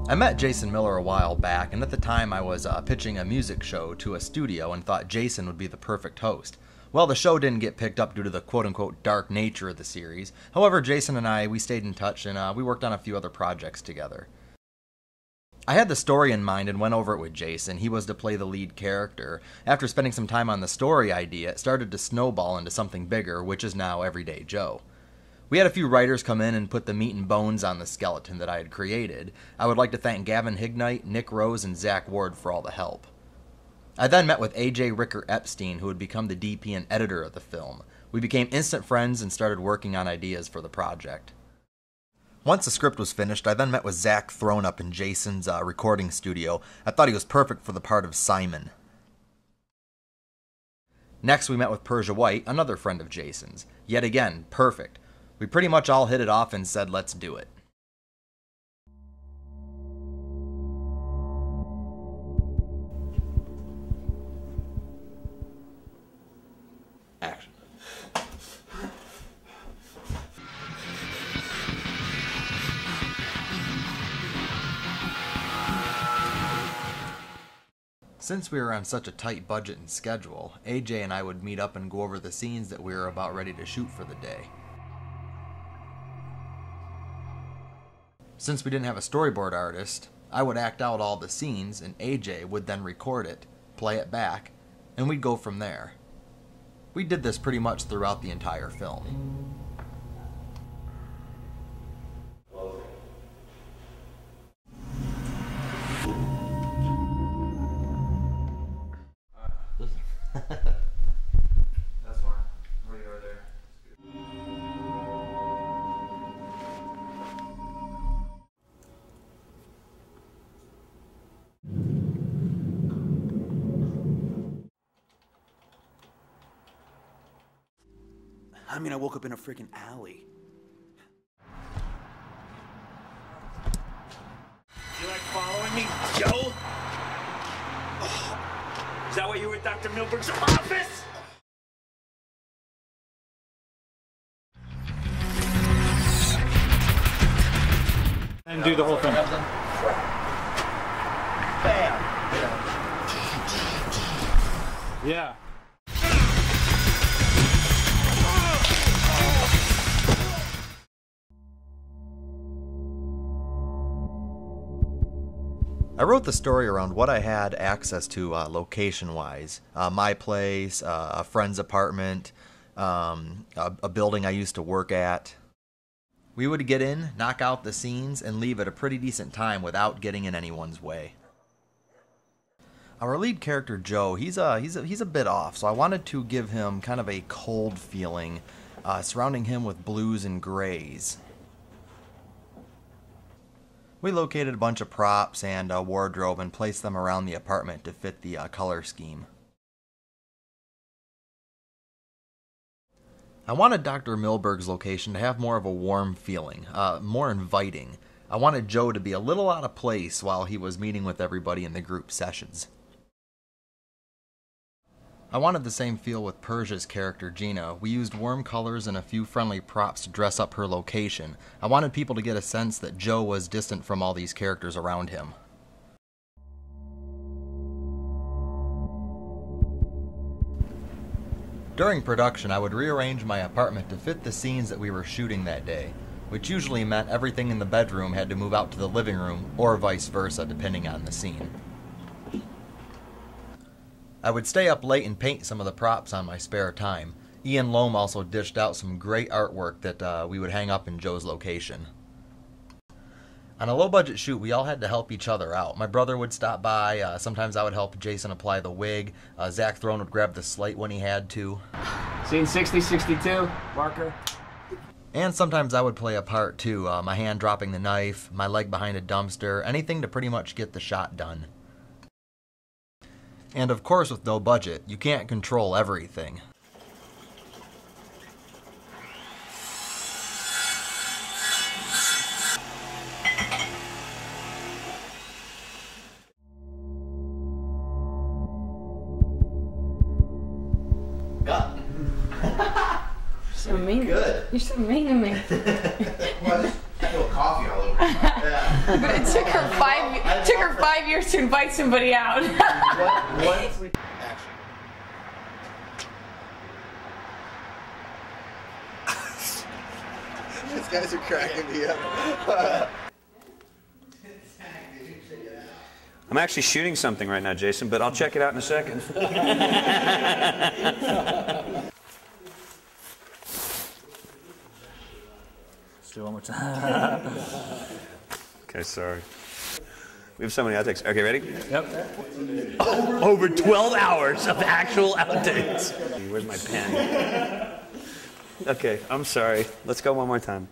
I met Jason Miller a while back, and at the time I was pitching a music show to a studio and thought Jason would be the perfect host. Well, the show didn't get picked up due to the quote-unquote dark nature of the series. However, Jason and we stayed in touch, and we worked on a few other projects together. I had the story in mind and went over it with Jason. He was to play the lead character. After spending some time on the story idea, it started to snowball into something bigger, which is now Everyday Joe. We had a few writers come in and put the meat and bones on the skeleton that I had created. I would like to thank Gavin Hignite, Nick Rose, and Zach Ward for all the help. I then met with A.J. Ricker Epstein, who would become the DP and editor of the film. We became instant friends and started working on ideas for the project. Once the script was finished, I then met with Zack Throne up in Jason's recording studio. I thought he was perfect for the part of Simon. Next, we met with Persia White, another friend of Jason's. Yet again, perfect. We pretty much all hit it off and said, let's do it. Action. Since we were on such a tight budget and schedule, AJ and I would meet up and go over the scenes that we were about ready to shoot for the day. Since we didn't have a storyboard artist, I would act out all the scenes and AJ would then record it, play it back, and we'd go from there. We did this pretty much throughout the entire film. That's fine. Where you are there. I mean, I woke up in a freaking alley. You like following me, Joe? Is that why you were at Dr. Milberg's office? And do the whole thing. Bam! Yeah. I wrote the story around what I had access to location-wise. My place, a friend's apartment, a building I used to work at. We would get in, knock out the scenes, and leave at a pretty decent time without getting in anyone's way. Our lead character, Joe, he's a bit off, so I wanted to give him kind of a cold feeling, surrounding him with blues and grays. We located a bunch of props and a wardrobe and placed them around the apartment to fit the color scheme. I wanted Dr. Milberg's location to have more of a warm feeling, more inviting. I wanted Joe to be a little out of place while he was meeting with everybody in the group sessions. I wanted the same feel with Persia's character, Gina. We used warm colors and a few friendly props to dress up her location. I wanted people to get a sense that Joe was distant from all these characters around him. During production, I would rearrange my apartment to fit the scenes that we were shooting that day, which usually meant everything in the bedroom had to move out to the living room, or vice versa, depending on the scene. I would stay up late and paint some of the props on my spare time. Ian Loam also dished out some great artwork that we would hang up in Joe's location. On a low-budget shoot, we all had to help each other out. My brother would stop by. Sometimes I would help Jason apply the wig. Zack Throne would grab the slate when he had to. Scene 60, 62, marker. And sometimes I would play a part too. My hand dropping the knife, my leg behind a dumpster, anything to pretty much get the shot done. And of course, with no budget, you can't control everything. God. So mean. Good. You're so mean to me. Well, I just spilled coffee all over. Yeah. But it took her 5 years to invite somebody out. These guys are cracking me up. I'm actually shooting something right now, Jason, but I'll check it out in a second. Let's do it one more time. Okay, sorry. We have so many outtakes. Okay, ready? Yep. Over 12 hours of actual outtakes. Where's my pen? Okay, I'm sorry. Let's go one more time.